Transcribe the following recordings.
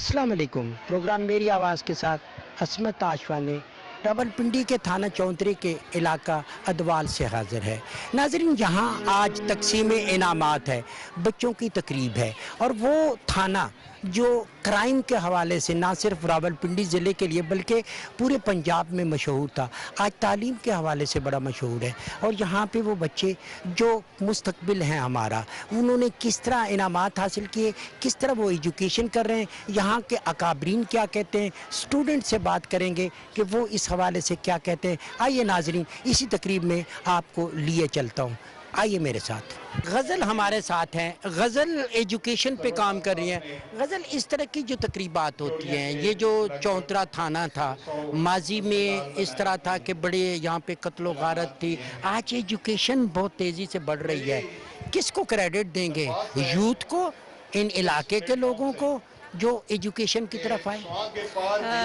अस्सलाम वालेकुम। प्रोग्राम मेरी आवाज़ के साथ असमत आशवा ने रावलपिंडी के थाना चौंतरी के इलाका अदवाल से हाजिर है। नाज़रीन, यहाँ आज तकसीम इनामात है, बच्चों की तकरीब है और वो थाना जो क्राइम के हवाले से ना सिर्फ रावलपिंडी ज़िले के लिए बल्कि पूरे पंजाब में मशहूर था, आज तालीम के हवाले से बड़ा मशहूर है। और यहाँ पे वो बच्चे जो मुस्तकबिल हैं हमारा, उन्होंने किस तरह इनामात हासिल किए, किस तरह वो एजुकेशन कर रहे हैं, यहाँ के अकाबरीन क्या कहते हैं, स्टूडेंट से बात करेंगे कि वो इस हवाले से क्या कहते हैं। आइए नाज़रीन, इसी तकरीब में आपको लिए चलता हूँ, आइए मेरे साथ। गज़ल हमारे साथ हैं, गज़ल एजुकेशन पे काम कर रही हैं। गज़ल, इस तरह की जो तकरीबात होती हैं, ये जो चौंतरा थाना था, माजी में इस तरह था कि बड़े यहाँ पे कत्लो गारत थी, आज एजुकेशन बहुत तेज़ी से बढ़ रही है। किसको क्रेडिट देंगे, यूथ को, इन इलाके के लोगों को जो एजुकेशन की तरफ आए?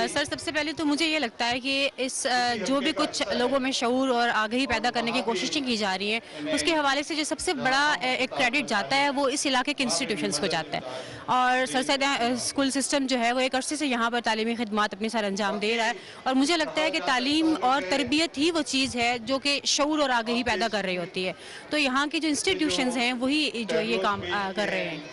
सर, सबसे पहले तो मुझे ये लगता है कि इस जो भी कुछ लोगों में शऊर और आगाही पैदा करने की कोशिशें की जा रही हैं, उसके हवाले से जो सबसे बड़ा एक क्रेडिट जाता है वो इस इलाके के इंस्टीट्यूशंस को जाता है। और सर सैयद स्कूल सिस्टम जो है वो एक अरसे से यहाँ पर तालीमी खिदमात अपनी सर अंजाम दे रहा है और मुझे लगता है कि तालीम और तरबियत ही वो चीज़ है जो कि शऊर और आगाही पैदा कर रही होती है। तो यहाँ के जो इंस्टीट्यूशंस हैं वही जो ये काम कर रहे हैं।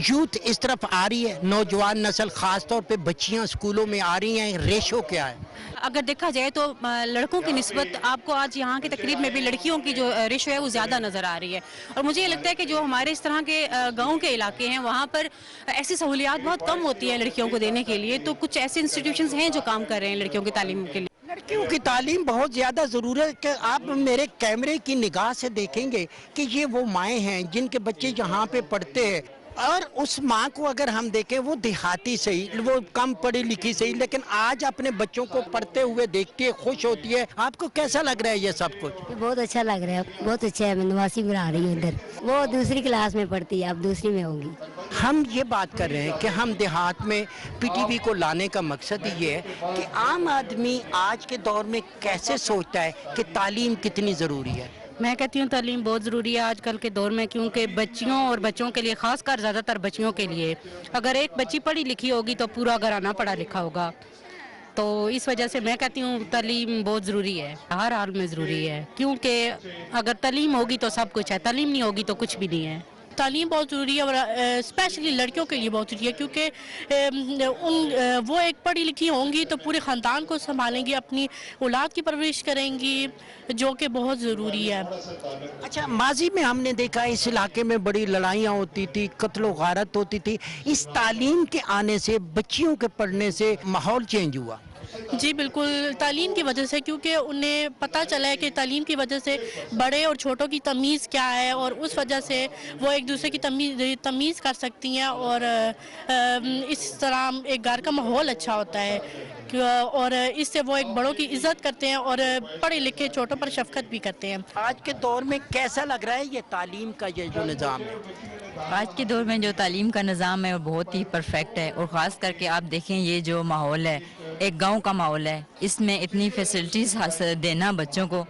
यूथ इस तरफ आ रही है, नौजवान नस्ल ख़ास तौर पे बच्चियां स्कूलों में आ रही हैं, रेशो क्या है? अगर देखा जाए तो लड़कों की निस्बत आपको आज यहाँ की तकरीब में भी लड़कियों की जो रेशो है वो ज़्यादा नज़र आ रही है। और मुझे ये लगता है कि जो हमारे इस तरह के गाँव के इलाके हैं वहाँ पर ऐसी सहूलियात बहुत कम होती है लड़कियों को देने के लिए, तो कुछ ऐसे इंस्टीट्यूशंस हैं जो काम कर रहे हैं लड़कियों की तालीम के लिए। लड़कियों की तालीम बहुत ज़्यादा ज़रूरत है। आप मेरे कैमरे की निगाह से देखेंगे कि ये वो माएँ हैं जिनके बच्चे यहाँ पे पढ़ते हैं, और उस माँ को अगर हम देखें वो देहाती सही, वो कम पढ़ी लिखी सही, लेकिन आज अपने बच्चों को पढ़ते हुए देखती है, खुश होती है। आपको कैसा लग रहा है ये सब कुछ? बहुत अच्छा लग रहा है, बहुत अच्छा है। मैं नवासी बना रही हूँ उधर, वो दूसरी क्लास में पढ़ती है, अब दूसरी में होगी। हम ये बात कर रहे हैं कि हम देहात में पीटीवी को लाने का मकसद ये है कि आम आदमी आज के दौर में कैसे सोचता है कि तालीम कितनी ज़रूरी है। मैं कहती हूँ तालीम बहुत ज़रूरी है आजकल के दौर में, क्योंकि बच्चियों और बच्चों के लिए, ख़ासकर ज़्यादातर बच्चियों के लिए, अगर एक बच्ची पढ़ी लिखी होगी तो पूरा घराना पढ़ा लिखा होगा। तो इस वजह से मैं कहती हूँ तालीम बहुत ज़रूरी है, हर हाल में ज़रूरी है, क्योंकि अगर तालीम होगी तो सब कुछ है, तालीम नहीं होगी तो कुछ भी नहीं है। तालीम बहुत ज़रूरी है और स्पेशली लड़कियों के लिए बहुत ज़रूरी है, क्योंकि वो एक पढ़ी लिखी होंगी तो पूरे ख़ानदान को संभालेंगी, अपनी औलाद की परवरिश करेंगी, जो कि बहुत ज़रूरी है। अच्छा, माजी में हमने देखा इस इलाके में बड़ी लड़ाइयाँ होती थी, कत्लो गारत होती थी, इस तालीम के आने से, बच्चियों के पढ़ने से माहौल चेंज हुआ? जी बिल्कुल, तालीम की वजह से, क्योंकि उन्हें पता चला है कि तालीम की वजह से बड़े और छोटों की तमीज़ क्या है और उस वजह से वो एक दूसरे की तमीज़ कर सकती हैं और इस तरह एक घर का माहौल अच्छा होता है और इससे वो एक बड़ों की इज़्ज़त करते हैं और पढ़े लिखे छोटों पर शफ़क़त भी करते हैं। आज के दौर में कैसा लग रहा है ये तालीम का ये जो निज़ाम है? आज के दौर में जो तालीम का निज़ाम है वो बहुत ही परफेक्ट है और ख़ास करके आप देखें ये जो माहौल है, एक गांव का माहौल है, इसमें इतनी फैसिलिटीज़ हासिल देना बच्चों को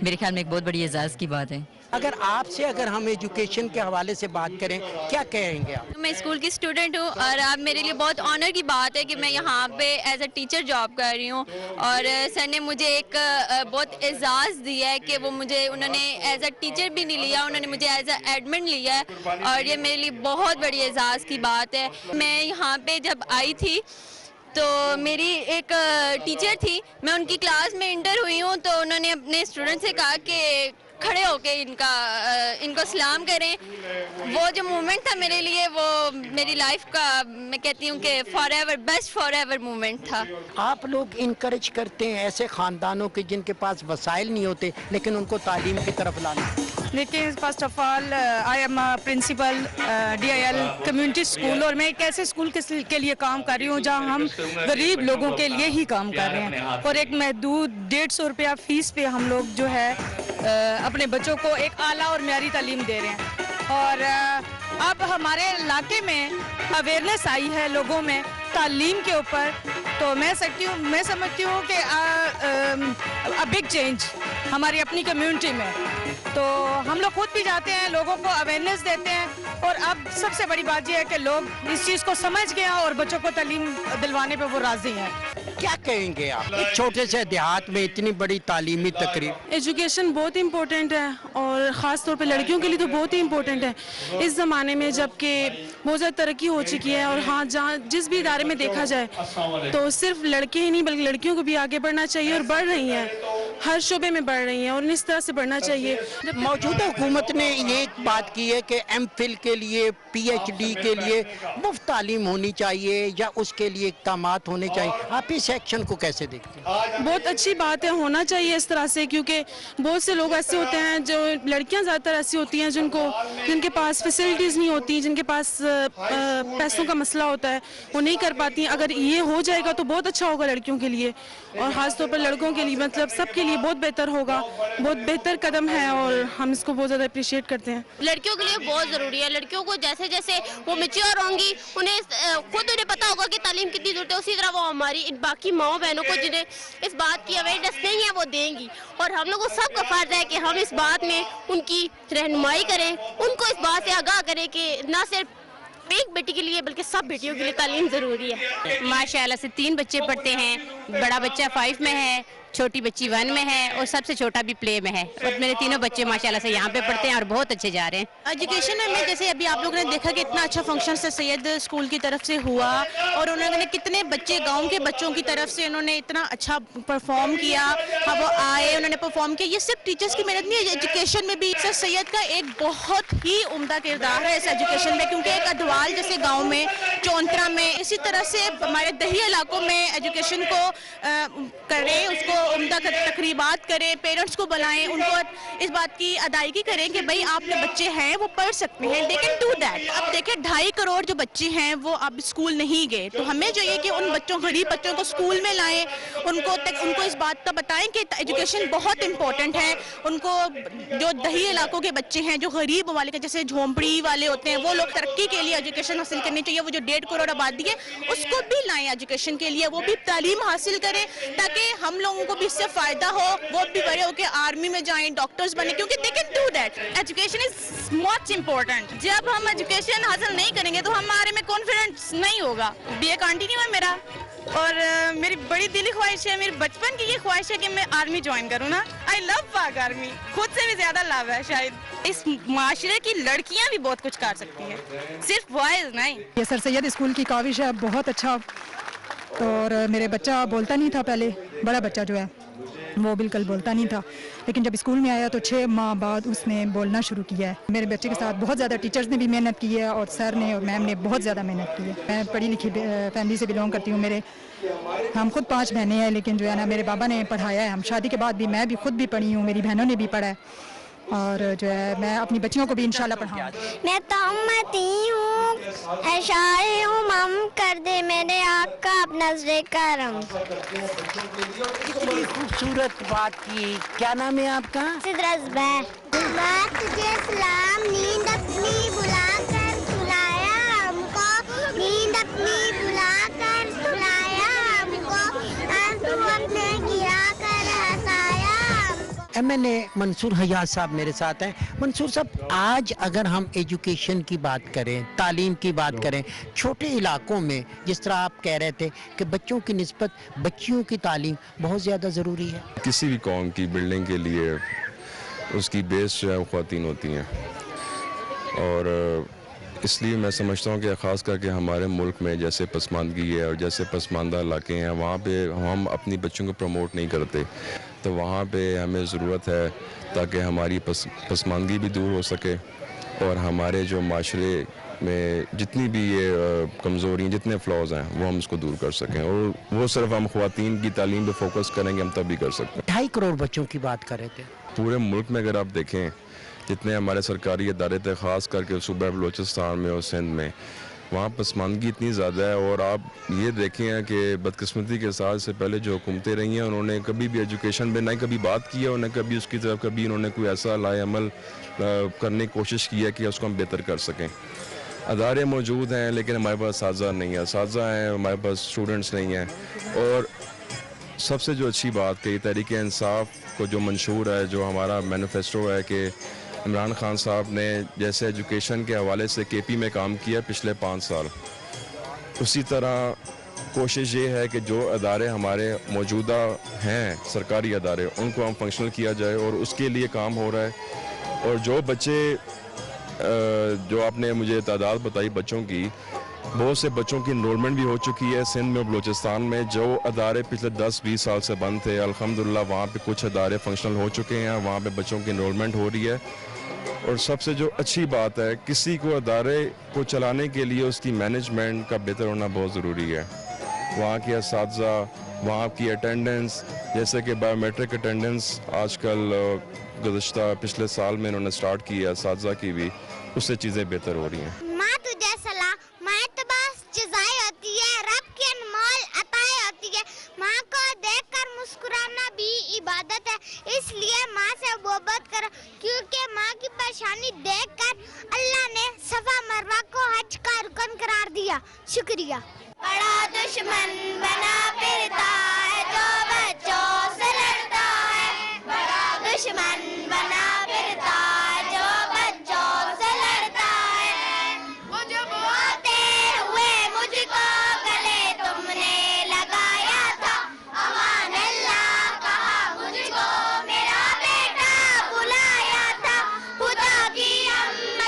मेरे ख्याल में एक बहुत बड़ी एजाज़ की बात है। अगर हम एजुकेशन के हवाले से बात करें, क्या कहेंगे आप? मैं स्कूल की स्टूडेंट हूँ और अब मेरे लिए बहुत ऑनर की बात है कि मैं यहाँ पे एज अ टीचर जॉब कर रही हूँ और सर ने मुझे एक बहुत एजाज़ दिया है कि वो मुझे, उन्होंने एज अ टीचर भी नहीं लिया, उन्होंने मुझे एज अ एडमिन लिया है और ये मेरे लिए बहुत बड़ी एजाज़ की बात है। मैं यहाँ पे जब आई थी तो मेरी एक टीचर थी, मैं उनकी क्लास में इंटर हुई हूँ तो उन्होंने अपने स्टूडेंट से कहा कि खड़े होके इनको सलाम करें। वो जो मोमेंट था मेरे लिए, वो मेरी लाइफ का, मैं कहती हूँ कि फॉरएवर, बेस्ट फॉरएवर मोमेंट था। आप लोग इनकरेज करते हैं ऐसे ख़ानदानों के जिनके पास वसाइल नहीं होते लेकिन उनको तालीम की तरफ लाना? देखिए, first of all I am principal DIL community school और मैं एक ऐसे स्कूल के लिए काम कर रही हूँ जहाँ हम गरीब लोगों के लिए ही काम कर रहे हैं और एक महदूद 150 रुपया फ़ीस पे हम लोग जो है अपने बच्चों को एक आला और म्यारी तालीम दे रहे हैं। और अब हमारे इलाके में अवेयरनेस आई है लोगों में तालीम के ऊपर, तो मैं समझती हूँ कि अ बिग चेंज हमारी अपनी कम्युनिटी में تو ہم لوگ خود بھی جاتے ہیں, لوگوں کو اویئرنیس دیتے ہیں, اور اب سب سے بڑی بات یہ ہے کہ لوگ اس چیز کو سمجھ گئے ہیں اور بچوں کو تعلیم دلوانے پہ وہ راضی ہیں. کیا کہیں گے آپ ایک چھوٹے سے دیہات میں اتنی بڑی تعلیمی تقریب؟ ایجوکیشن بہت امپورٹنٹ ہے, اور خاص طور پہ لڑکیوں کے لیے تو بہت ہی امپورٹنٹ ہے اس زمانے میں, جب کہ بہت زیادہ ترقی ہو چکی ہے. اور ہاں, جہاں جس بھی ادارے میں دیکھا جائے تو صرف لڑکے ہی نہیں بلکہ لڑکیوں کو بھی آگے بڑھنا چاہیے, اور بڑھ رہی ہیں, ہر شعبے میں بڑھ رہی ہیں, اور اس طرح سے بڑھنا چاہیے. موجودہ حکومت نے یہ بات کی ہے کہ ایم فل کے لیے, پی ایچ ڈی کے لیے مفت تعلیم ہونی چاہیے یا اس کے لیے اقدامات ہونے چاہیے. آپ اس ایکشن کو کیسے دیکھتے ہیں؟ بہت اچھی بات ہے, ہونا چاہیے اس طرح سے, کیونکہ بہت سے لوگ ایسے ہوتے ہیں, جو لڑکیاں زیادہ تر ایسی ہوتی ہیں جن کے پاس فیسلٹیز نہیں ہوتی, جن کے پاس پیسوں کا مسئلہ ہوتا ہے, وہ نہیں کر پاتی. اگر یہ ہو جائے گا تو بہت اچھا ہوگا لڑکیوں کے لیے, اور خاص طور پر لڑکوں کے لیے, مطلب سب کے لیے بہت بہتر ہوگا. بہت بہتر قدم ہے اور ہم اس کو بہت زیادہ اپریشیٹ کرتے ہیں. لڑکیوں کے لیے بہت ضروری ہے. لڑکیوں کو جیسے جیسے وہ میچور ہوں گی, انہیں پتہ ہوگا کہ تعلیم کتنی ضرورت ہے, اسی طرح وہ ہماری باقی ماؤں بہنوں کو جنہیں اس بات کی اویئرنیس نہیں ہے وہ دیں گی. اور ہم لوگوں سب کا فرض ہے کہ ہم اس بات میں ان کی رہنمائی کریں, ان کو اس بات سے آگاہ کریں کہ نہ صرف ایک بیٹی کے لیے بلکہ سب بیٹیوں کے لیے تعلیم ضروری ہے. ماشاءاللہ سے 3 بچے پڑھتے ہیں, بڑا بچہ 5 میں ہے, چھوٹی بچی 1 میں ہے, اور سب سے چھوٹا بھی پلے میں ہے. اور میرے تینوں بچے ماشاءاللہ سے یہاں پہ پڑھتے ہیں اور بہت اچھے جا رہے ہیں. ایجوکیشن میں جیسے ابھی آپ لوگوں نے دیکھا کہ اتنا اچھا فنکشن سے سید اسکول کی طرف سے ہوا, اور انہوں نے کتنے بچے گاؤں کے بچوں کی طرف سے انہوں نے اتنا اچھا پرفارم کیا. وہ آئے, انہوں نے پرفارم کیا. یہ صرف ٹیچرز کی محنت نہیں ہے, ایجوکیشن میں بھی سر سید کا ایک بہت ہی عمدہ کردار ہے اس ایجوکیشن میں, کیونکہ ایک ادوال جیسے گاؤں میں, چونترا میں, اسی طرح سے ہمارے دیہی علاقوں میں ایجوکیشن کو کریں, اس کو عمدہ تقریبات کریں, پیرنٹس کو بلائیں, ان کو اس بات کی ادائیگی کریں کہ بھئی آپ کے بچے ہیں وہ پڑھ سکتے ہیں, they can do that. اب دیکھیں 2.5 کروڑ جو بچے ہیں وہ اب اسکول نہیں گئے, تو ہمیں چاہیے کہ ان بچوں, غریب بچوں کو اسکول میں لائیں, ان کو اس بات کا بتائیں کہ ایجوکیشن بہت امپورٹنٹ ہے. ان کو جو دیہی علاقوں کے بچے ہیں, جو غریب والے کے جیسے جھونپڑی والے ہوتے ہیں, وہ لوگ ترقی کے لیے ایجوکیشن حاصل کرنی چاہیے. وہ جو 1.5 کروڑ آبادی ہے اس کو بھی لائیں ایجوکیشن کے لیے, وہ بھی تعلیم حاصل کریں تاکہ ہم لوگوں کو بھی اس سے فائدہ ہو, وہ بھی بڑے ہو کے آرمی میں جائیں, ڈاکٹرز بنیں, کیونکہ they can do that. Education is much important. جب ہم ایجوکیشن حاصل نہیں کریں گے تو ہمارے میں کانفیڈنس نہیں ہوگا. BA کنٹینیو ہے میرا, اور میری بڑی دلی خواہش ہے, میری بچپن کی یہ خواہش ہے کہ میں آرمی جوائن کروں نا. آئی لو پاک آرمی, خود سے بھی زیادہ لو ہے شاید. اس معاشرے کی لڑکیاں بھی بہت کچھ کر سکتی ہیں, صرف بوائز نہیں. یہ سر سید اسکول کی کاوش ہے بہت اچھا, اور میرے بچہ بولتا نہیں تھا پہلے, بڑا بچہ جو ہے وہ بالکل بولتا نہیں تھا, لیکن جب اسکول میں آیا تو 6 ماہ بعد اس نے بولنا شروع کیا ہے. میرے بچے کے ساتھ بہت زیادہ ٹیچرز نے بھی محنت کی ہے, اور سر نے اور میم نے بہت زیادہ محنت کی ہے. میں پڑھی لکھی فیملی سے بلونگ کرتی ہوں. ہم خود 5 بہنیں ہیں, لیکن جو ہے نا میرے بابا نے پڑھایا ہے. ہم شادی کے بعد بھی, میں بھی خود بھی پڑھی ہوں, میری بہنوں نے بھی پڑھا ہے, اور جو ہے میں اپنی بچیوں کو بھی انشاءاللہ پڑھاؤں. میں تو امتی ہوں, اشارے ہوں مم کر دے میرے آقا اپنا نظر کرم. خوبصورت بات کی. کیا نام ہے آپ کا؟ سدرت بات تجھے سلام, نیند اپنی بلا کر سلایا ہم کو, نیند اپنی بلا کر سلایا ہم کو, آنسو اپنے گرا کر ہنسایا ہم کو. MLA منصور حیات صاحب میرے ساتھ ہیں. منصور صاحب, آج اگر ہم ایجوکیشن کی بات کریں, تعلیم کی بات کریں, چھوٹے علاقوں میں جس طرح آپ کہہ رہے تھے کہ بچوں کی نسبت بچیوں کی تعلیم بہت زیادہ ضروری ہے. کسی بھی قوم کی بلڈنگ کے لیے اس کی بیس جو ہے خواتین ہوتی ہیں, اور اس لیے میں سمجھتا ہوں کہ خاص کر کے ہمارے ملک میں جیسے پسماندگی ہے اور جیسے پسماندہ علاقے ہیں, وہاں پہ ہم اپنی بچوں کو پروموٹ نہیں کرتے. تو وہاں پہ ہمیں ضرورت ہے تاکہ ہماری پسماندگی بھی دور ہو سکے, اور ہمارے جو معاشرے میں جتنی بھی یہ کمزوری ہیں, جتنے فلاز ہیں, وہ ہم اس کو دور کر سکیں. اور وہ صرف ہم خواتین کی تعلیم پہ فوکس کریں گے, ہم تب بھی کر سکتے ہیں. 2.5 کروڑ بچوں کی بات کر رہے تھے. پورے ملک میں اگر آپ دیکھیں جتنے ہمارے سرکاری ادارے تھے, خاص کر کے صوبہ بلوچستان میں اور سندھ میں, وہاں پسماندگی اتنی زیادہ ہے. اور آپ یہ دیکھیں کہ بدقسمتی کے ساتھ سے پہلے جو حکومتیں رہی ہیں, انہوں نے کبھی بھی ایجوکیشن پہ نہ کبھی بات کی ہے, اور نہ کبھی اس کی طرف کبھی انہوں نے کوئی ایسا لائے عمل کرنے کی کوشش کی ہے کہ اس کو ہم بہتر کر سکیں. ادارے موجود ہیں لیکن ہمارے پاس اساتذہ نہیں ہیں, اساتذہ ہیں ہمارے پاس اسٹوڈنٹس نہیں ہیں. اور سب سے جو اچھی بات کہ تحریک انصاف کو جو منشور ہے، جو ہمارا مینیفیسٹو ہے کہ عمران خان صاحب نے جیسے ایجوکیشن کے حوالے سے کے پی میں کام کیا پچھلے 5 سال، اسی طرح کوشش یہ ہے کہ جو ادارے ہمارے موجودہ ہیں سرکاری ادارے ان کو ہم فنکشنل کیا جائے، اور اس کے لیے کام ہو رہا ہے. اور جو بچے جو آپ نے مجھے تعداد بتائی بچوں کی، بہت سے بچوں کی انرولمنٹ بھی ہو چکی ہے سندھ میں اور بلوچستان میں. جو ادارے پچھلے 10-20 سال سے بند تھے، الحمدللہ وہاں پہ کچھ ادارے فنکشنل ہو چکے ہیں، وہاں پہ بچوں کی انرولمنٹ ہو رہی ہے. اور سب سے جو اچھی بات ہے، کسی کو ادارے کو چلانے کے لیے اس کی مینجمنٹ کا بہتر ہونا بہت ضروری ہے. وہاں کے اساتذہ، وہاں کی اٹینڈنس، جیسے کہ بایو میٹرک اٹینڈنس آج کل گزشتہ پچھلے سال میں انہوں نے سٹارٹ کی ہے اساتذہ کی بھی، اس سے چیزیں بہتر ہو رہی ہیں. ماں تجھے سلام، ماں تو بس جزائے ہوتی ہے، رب کی انمول عطائے ہوتی ہے. ماں کو دیکھ کر مسکرانا بھی عبادت ہے، اس لیے ماں سے محبت کرو، کیونکہ ماں کی پریشانی دیکھ کر اللہ نے صفا مروہ کو حج کا رکن قرار دیا. شکریہ. بڑا دشمن بنا پھرتا ہے جو بچوں سے لڑتا ہے، بڑا دشمن بنا پھرتا ہے جو بچوں سے لڑتا ہے. مجھ ہوتے ہوئے مجھ کو گلے تم نے لگایا تھا، امان اللہ کہا مجھ کو میرا بیٹا بلایا تھا. خدا کی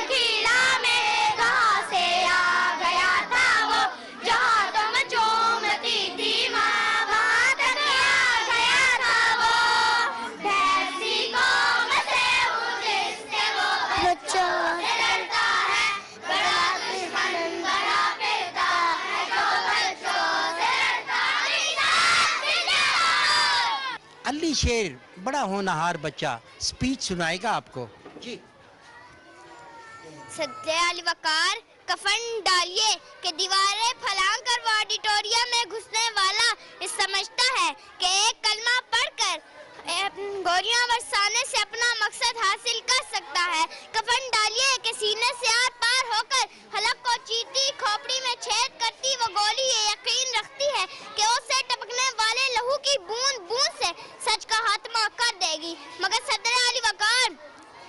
کھیلا میں کہاں سے آ گیا تھا وہ، جہاں تم چومتی تھی ماں وہاں تک آ گیا تھا وہ. بھینسی قوم سے ہوں جس سے وہ بچوں سے لڑتا ہے، بڑا دشمن بنا پھرتا ہے جو بچوں سے لڑتا ہے. علی شیر بڑا ہونہار بچہ سپیچ سنائے گا آپ کو. جی. صدر علی وقار کفن ڈالیے کہ دیواریں پھلانگ کر وہ آڈیٹوریم میں گھسنے والا یہ سمجھتا ہے کہ ایک کلمہ پڑھ کر گوریاں برسانے سے اپنا مقصد حاصل کر سکتا ہے. کفن ڈالیے کہ سینے سے آر پار ہو کر حلق کو چیرتی، کھوپڑی میں چھید کرتی وہ گولی یہ یقین رکھتی ہے کہ اسے ٹپکنے والے لہو کی بوند بوند سے سچ کا خاتمہ کر دے گی. مگر صدر علی وقار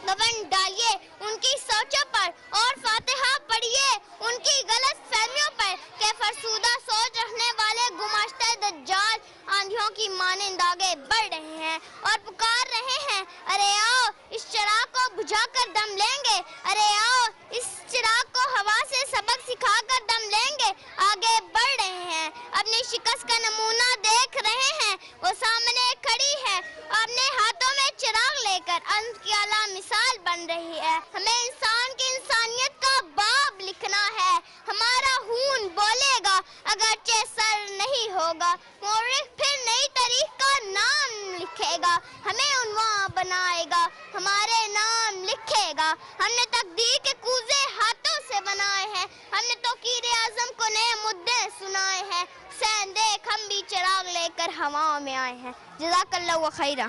کفن ڈالیے ان کی سوچوں پر اور فاتحہ پڑھیے ان کی غلط فہمیوں پر کہ فرسودہ سوچ رکھنے والے گماشتہ دجال آندھیوں کی مانند آگے بڑھ رہے ہیں اور پکار رہے ہیں، ارے آؤ اس چراغ کو بجھا کر دم لیں گے، ارے آؤ اس چراغ کو ہوا سے سبق سکھا کر دم لیں گے. آگے بڑھ رہے ہیں، اپنی شکست کا نمونہ دیکھ رہے ہیں، وہ سامنے کھڑی ہے اپنے ہاتھوں میں چراغ لے کر انت کی اعلیٰ مثال بن رہی ہے. ہمیں انسان کی انسانیت کا باب لکھنا ہے، ہمارا خون بولے گا اگرچہ سر نہیں ہوگا. مورخ پھر نئی تاریخ کا نام لکھے گا، ہمیں عنوان بنائے گا، ہمارے نام لکھے گا. ہم نے تقدیر کے کوزے ہاتھوں سے بنائے ہیں، ہم نے توقیر اعظم کو نئے مدعے سنائے ہیں. حسین دیکھ ہم بھی چراغ لے کر ہواؤں میں آئے ہیں. جزاک اللہ خیرہ.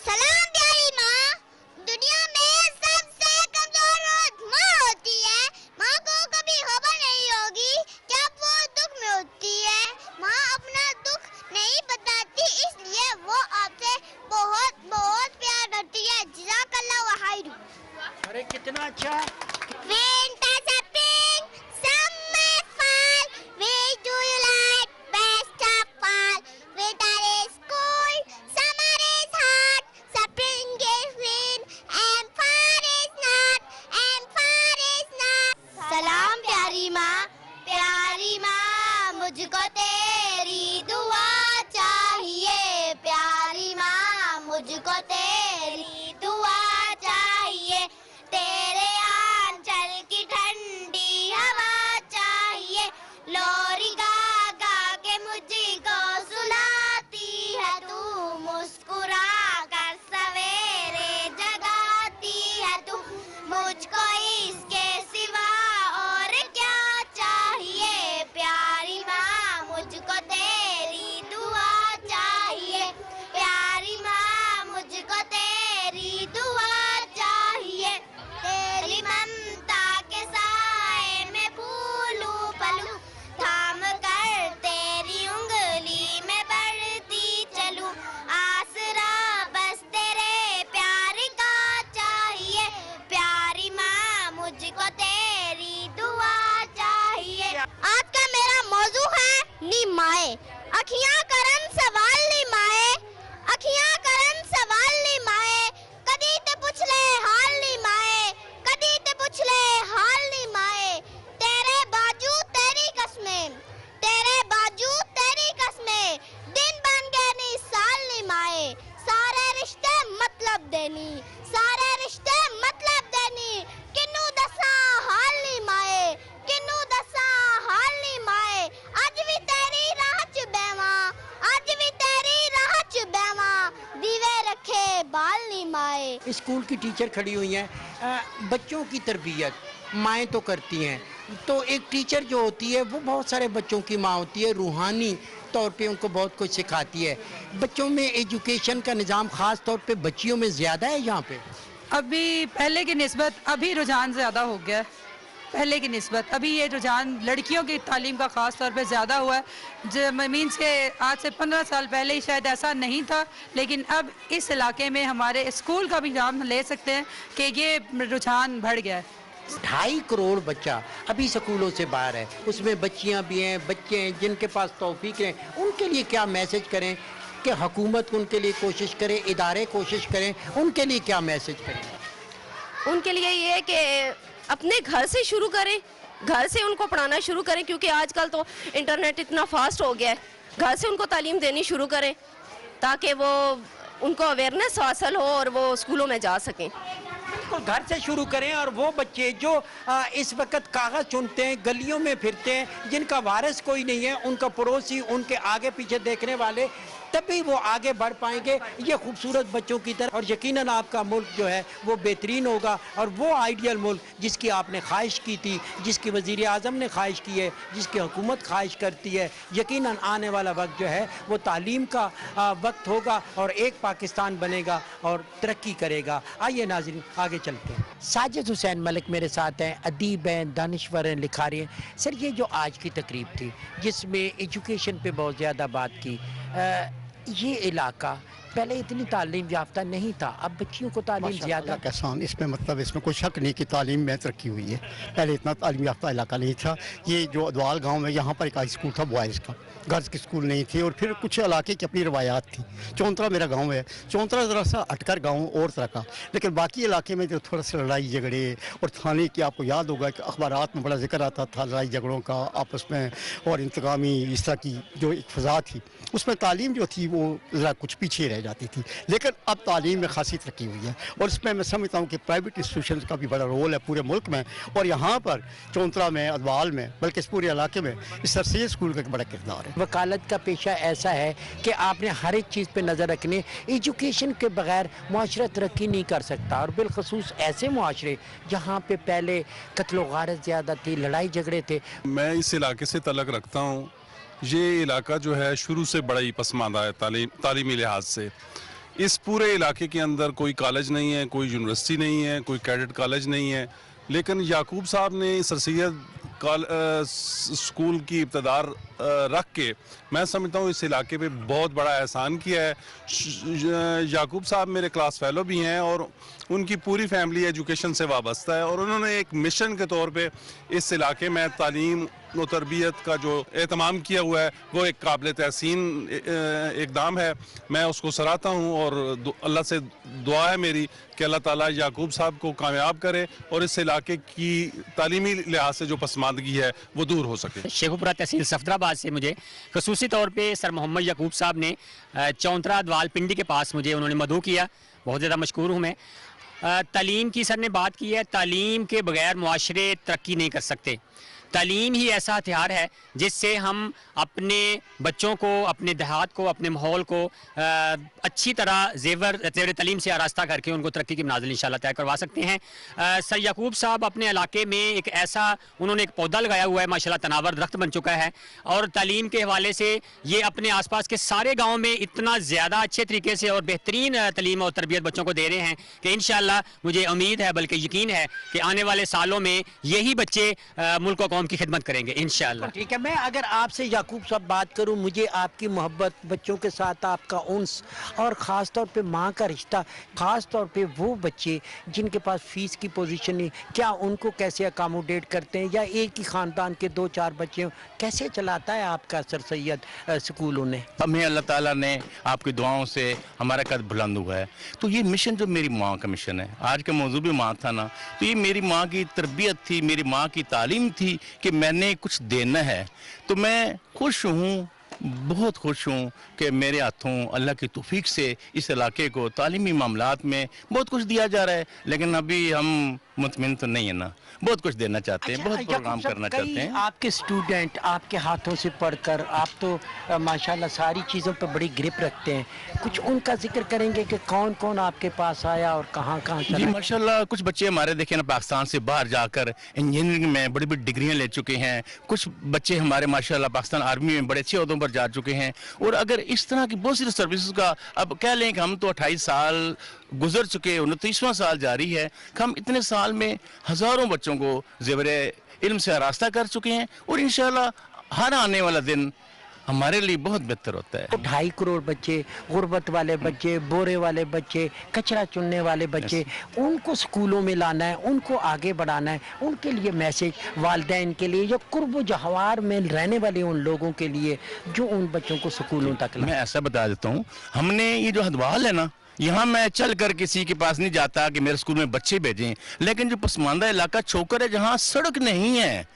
سلام پیاری ماں. دنیا میں سب سے کمزور ماں ہوتی ہے. ماں کو کبھی خبر نہیں ہوگی جب وہ دکھ میں ہوتی ہے. ماں اپنا دکھ نہیں بتاتی، اس لیے وہ آپ سے بہت بہت پیار کرتی ہے. جزاک اللہ خیر. ارے کتنا اچھا. Fantastic summer fall, where do you like best of all? Winter is cold, summer is hot, spring is green, and fall is not, and fall is not. سلام پیاری ماں. پیاری ماں مجھ کو تیری دعا چاہیے، پیاری ماں مجھ کو تیری دعا چاہیے. تیرے آنچل کی ٹھنڈی ہوا چاہیے، لوری گا گا کے مجھ کو سلاتی ہے تو، مسکرا کر سویرے جگاتی ہے تو. مجھ کو اس کے سوا اور کیا چاہیے، پیاری ماں مجھ माए, अखियां करन सवाल नी माए, अखियां करन सवाल नी माए, कदी ते पुछ ले हाल नी माए, कदी ते पुछ ले हाल नी माए, तेरे बाजू तेरी कसमें, तेरे बाजू तेरी कसमें, दिन बन गए नी साल नी माए, सारे रिश्ते मतलब देनी, सारे रिश्ते मतलब देनी, किन्नू दसा हाल नी माए, किन्नू दसा हाल नी माए, अज भी तेरी राह च बैवा, अज भी तेरी राह च बैवा, दीवे रखे बाल नी माए। स्कूल की टीचर खड़ी हुई हैं, बच्चों की तरबियत माएँ तो करती हैं, तो एक टीचर जो होती है वो बहुत सारे बच्चों की माँ होती है, रूहानी तौर पे उनको बहुत कुछ सिखाती है। बच्चों में एजुकेशन का निज़ाम ख़ास तौर पे बच्चियों में ज़्यादा है यहाँ पे? अभी पहले की निस्बत अभी रुझान ज़्यादा हो गया है, पहले की निस्बत अभी ये रुझान लड़कियों की तालीम का ख़ास तौर पे ज़्यादा हुआ है। जो मीन्स के आज से 15 साल पहले ही शायद ऐसा नहीं था, लेकिन अब इस इलाके में हमारे स्कूल का भी नाम ले सकते हैं कि ये रुझान बढ़ गया है। 2.5 करोड़ बच्चा अभी स्कूलों से बाहर है, उसमें बच्चियां भी हैं, बच्चे हैं जिनके पास तौफीक है, उनके लिए क्या मैसेज करें कि हुकूमत उनके लिए कोशिश करे, इदारे कोशिश करें, उनके लिए क्या मैसेज करें? उनके लिए ये है कि अपने घर से शुरू करें, घर से उनको पढ़ाना शुरू करें, क्योंकि आजकल तो इंटरनेट इतना फास्ट हो गया है, घर से उनको तालीम देनी शुरू करें ताकि वो उनको अवेयरनेस हासिल हो और वो स्कूलों में जा सकें। बिल्कुल, घर से शुरू करें। और वो बच्चे जो इस वक्त कागज़ चुनते हैं, गलियों में फिरते हैं, जिनका वारिस कोई नहीं है, उनका पड़ोसी, उनके आगे पीछे देखने वाले, तभी वो आगे बढ़ पाएंगे ये खूबसूरत बच्चों की तरह। और यकीनन आपका मुल्क जो है वो बेहतरीन होगा, और वो आइडियल मुल्क जिसकी आपने ख्वाहिश की थी, जिसकी वज़ीर आज़म ने ख्वाहिश की है, जिसकी हुकूमत ख्वाहिश करती है, यकीनन आने वाला वक्त जो है वो तालीम का वक्त होगा और एक पाकिस्तान बनेगा और तरक्की करेगा। आइए नाज़रीन आगे चलते हैं। साजिद हुसैन मलिक मेरे साथ हैं, अदीब हैं, दानिश्वर हैं, लिखारी हैं। सर, ये जो आज की तकरीब थी जिसमें एजुकेशन पे बहुत ज़्यादा बात की, ये इलाका पहले इतनी तालीम याफ्ता नहीं था, अब बच्चियों को तालीम ज़्यादा किसान, इसमें मतलब इसमें कोई शक नहीं कि तालीम में तरक्की हुई है। पहले इतना तालीम याफ्ता इलाका नहीं था। ये जो अदवाल गांव में यहाँ पर एक हाई स्कूल था बॉयज़ का, गर्ल्स के स्कूल नहीं थे, और फिर कुछ इलाके की अपनी रवायात थी। चौंतरा मेरा गांव है, चौंतरा ज़रा सा हटकर गांव और तरह का, लेकिन बाकी इलाके में जो थोड़ा सा लड़ाई झगड़े और थाने की, आपको याद होगा कि अखबारात में बड़ा जिक्र आता था लड़ाई झगड़ों का आपस में, और इंतकामी इस तरह की जो एक फ़ज़ा थी, उसमें तालीम जो थी वो ज़रा कुछ पीछे रह जाती थी। लेकिन अब तालीम में खासी तरक्की हुई है, और इसमें मैं समझता हूँ कि प्राइवेट इंस्टीट्यूशन का भी बड़ा रोल है पूरे मुल्क में, और यहाँ पर चौंतरा में, अदवाल में, बल्कि इस पूरे इलाके में इस सरसैयद स्कूल का एक बड़ा किरदार है। वकालत का पेशा ऐसा है कि आपने हर एक चीज़ पे नज़र रखनी। एजुकेशन के बगैर मुआशरा तरक्की नहीं कर सकता, और बिलखसूस ऐसे मुआशरे जहाँ पे पहले कत्ल गारत ज़्यादा थी, लड़ाई झगड़े थे। मैं इस इलाके से तल्लुक़ रखता हूँ। ये इलाका जो है शुरू से बड़ा ही पसमानदा है तालीमी लिहाज से। इस पूरे इलाके के अंदर कोई कॉलेज नहीं है, कोई यूनिवर्सिटी नहीं है, कोई कैडेट कॉलेज नहीं है, लेकिन याकूब साहब ने सर सैयद स्कूल की इब्तदा रख के मैं समझता हूँ इस इलाके पे बहुत बड़ा एहसान किया है। याकूब साहब मेरे क्लास फेलो भी हैं, और उनकी पूरी फैमिली एजुकेशन से वाबस्ता है, और उन्होंने एक मिशन के तौर पे इस इलाके में तालीम और तरबियत का जो एहतमाम किया हुआ है वो एक काबिल तहसीन इक़दाम है। मैं उसको सराहता हूँ, और अल्लाह से दुआ है मेरी कि अल्लाह ताला याकूब साहब को कामयाब करे और इस इलाके की तालीमी लिहाज से जो पसमानदगी है वो दूर हो सके। शेखुपुरा तहसील सफदराबाद से मुझे खसूसी तौर पे सर मोहम्मद याकूब साहब ने चौंतरा दवाल पिंडी के पास मुझे उन्होंने मदऊ किया, बहुत ज़्यादा मशकूर हूँ मैं। तालीम की सर ने बात की है, तालीम के बगैर मुआशरे तरक्की नहीं कर सकते। तालीम ही ऐसा हथियार है जिससे हम अपने बच्चों को, अपने देहात को, अपने माहौल को अच्छी तरह जेवर तालीम से आरास्ता करके उनको तरक्की की मनाज़िल इंशाअल्लाह तय करवा सकते हैं। सर याकूब साहब अपने इलाके में एक ऐसा उन्होंने एक पौधा लगाया हुआ है, माशाल्लाह तनावर दरख्त बन चुका है, और तालीम के हवाले से ये अपने आसपास के सारे गाँव में इतना ज़्यादा अच्छे तरीके से और बेहतरीन तालीम और तरबियत बच्चों को दे रहे हैं कि इंशाअल्लाह मुझे उम्मीद है, बल्कि यकीन है कि आने वाले सालों में यही बच्चे मुल्क को कौम की खिदमत करेंगे इंशाअल्लाह। ठीक है, मैं अगर आपसे याकूब साहब बात करूं, मुझे आपकी मोहब्बत, बच्चों के साथ आपका उन्स और ख़ास तौर पे माँ का रिश्ता, ख़ास तौर पे वो बच्चे जिनके पास फ़ीस की पोजीशन नहीं, क्या उनको कैसे अकामोडेट करते हैं, या एक ही ख़ानदान के 2-4 बच्चे हों, कैसे चलाता है आपका सर सैयद स्कूल उन्हें? हमें अल्लाह ताला ने आपकी दुआओं से हमारा कद बुलंद हुआ है। तो ये मिशन जो मेरी माँ का मिशन है, आज का मौजू भी माँ था ना, तो ये मेरी माँ की तरबियत थी, मेरी माँ की तालीम थी कि मैंने कुछ देना है। तो मैं खुश हूँ, बहुत खुश हूँ कि मेरे हाथों अल्लाह की तौफीक से इस इलाके को तालीमी मामलात में बहुत कुछ दिया जा रहा है, लेकिन अभी हम मुतमिन तो नहीं है ना, बहुत कुछ देना चाहते हैं, बहुत प्रोग्राम करना चाहते हैं। आपके स्टूडेंट आपके हाथों से पढ़कर, आप तो माशाल्लाह सारी चीज़ों पर बड़ी ग्रिप रखते हैं, कुछ उनका जिक्र करेंगे कि कौन कौन आपके पास आया और कहाँ कहाँ जी माशाल्लाह कुछ बच्चे हमारे देखे ना पाकिस्तान से बाहर जाकर इंजीनियरिंग में बड़ी बड़ी डिग्रियां ले चुके हैं, कुछ बच्चे हमारे माशाल्लाह पाकिस्तान आर्मी में बड़े अच्छे ओहदों पर जा चुके हैं। और अगर इस तरह की बहुत सी सर्विसेज का, अब कह लें कि हम तो 28 साल गुजर चुके, 29वां साल जारी है, हम इतने साल में हज़ारों बच्चों को ज़ेवरे इल्म से आरास्ता कर चुके हैं, और इंशाल्लाह हर आने वाला दिन हमारे लिए बहुत बेहतर होता है। 2.5 करोड़ बच्चे, गुर्बत वाले बच्चे, बोरे वाले बच्चे, कचरा चुनने वाले बच्चे, उनको स्कूलों में लाना है, उनको आगे बढ़ाना है, उनके लिए मैसेज, वालिदैन के लिए, या कुर्ब जहवार में रहने वाले उन लोगों के लिए जो उन बच्चों को स्कूलों तक लाए। मैं ऐसा बता देता हूँ, हमने ये जो हदवाल है ना, यहाँ मैं चल कर किसी के पास नहीं जाता कि मेरे स्कूल में बच्चे भेजें, लेकिन जो पसमानदा इलाका छोकर है, जहाँ सड़क नहीं है,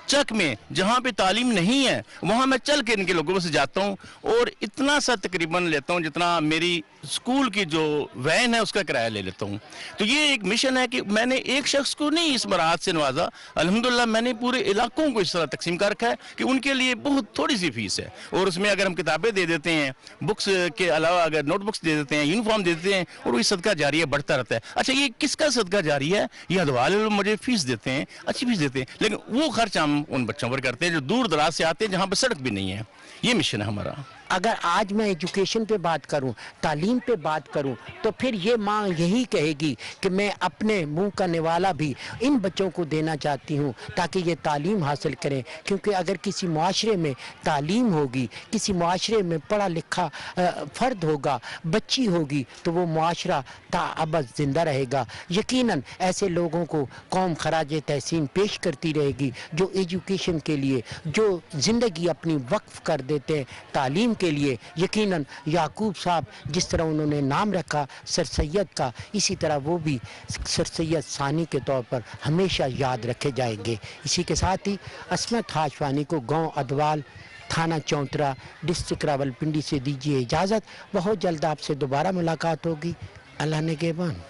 चक में जहाँ पे तालीम नहीं है, वहाँ मैं चल के इनके लोगों से जाता हूँ, और इतना सा तकरीबन लेता हूँ जितना मेरी स्कूल की जो वैन है उसका किराया ले लेता हूँ। तो ये एक मिशन है कि मैंने एक शख्स को नहीं इस मराहत से नवाजा, अल्हम्दुलिल्लाह मैंने पूरे इलाकों को इस तरह तकसीम कर रखा है कि उनके लिए बहुत थोड़ी सी फीस है, और उसमें अगर हम किताबें दे देते हैं, बुक्स के अलावा अगर नोटबुक्स दे देते हैं, यूनिफॉर्म दे देते हैं, और वही सदका जारी है बढ़ता रहता है। अच्छा, ये किसका सदका जारी है? ये हदवाले लोग मुझे फीस देते हैं, अच्छी फीस देते हैं, लेकिन वो खर्च हम उन बच्चों पर करते हैं जो दूर दराज से आते हैं, जहाँ पर सड़क भी नहीं है। ये मिशन है हमारा। अगर आज मैं एजुकेशन पे बात करूं, तालीम पे बात करूं, तो फिर ये माँ यही कहेगी कि मैं अपने मुंह का निवाला भी इन बच्चों को देना चाहती हूं ताकि ये तालीम हासिल करें, क्योंकि अगर किसी मुआशरे में तालीम होगी, किसी मुआशरे में पढ़ा लिखा फ़र्द होगा, बच्ची होगी, तो वो मुआशरा ताअबद ज़िंदा रहेगा। यकीनन ऐसे लोगों को कौम खराज तहसीन पेश करती रहेगी जो एजुकेशन के लिए जो ज़िंदगी अपनी वक्फ कर देते हैं तालीम के लिए। यकीनन याकूब साहब जिस तरह उन्होंने नाम रखा सर सैयद का, इसी तरह वो भी सर सैयद सानी के तौर पर हमेशा याद रखे जाएंगे। इसी के साथ ही अस्मत हाशवानी को गांव अदवाल, थाना चौंतरा, डिस्ट्रिक्ट रावलपिंडी से दीजिए इजाज़त। बहुत जल्द आपसे दोबारा मुलाकात होगी। अल्लाह निगहबान।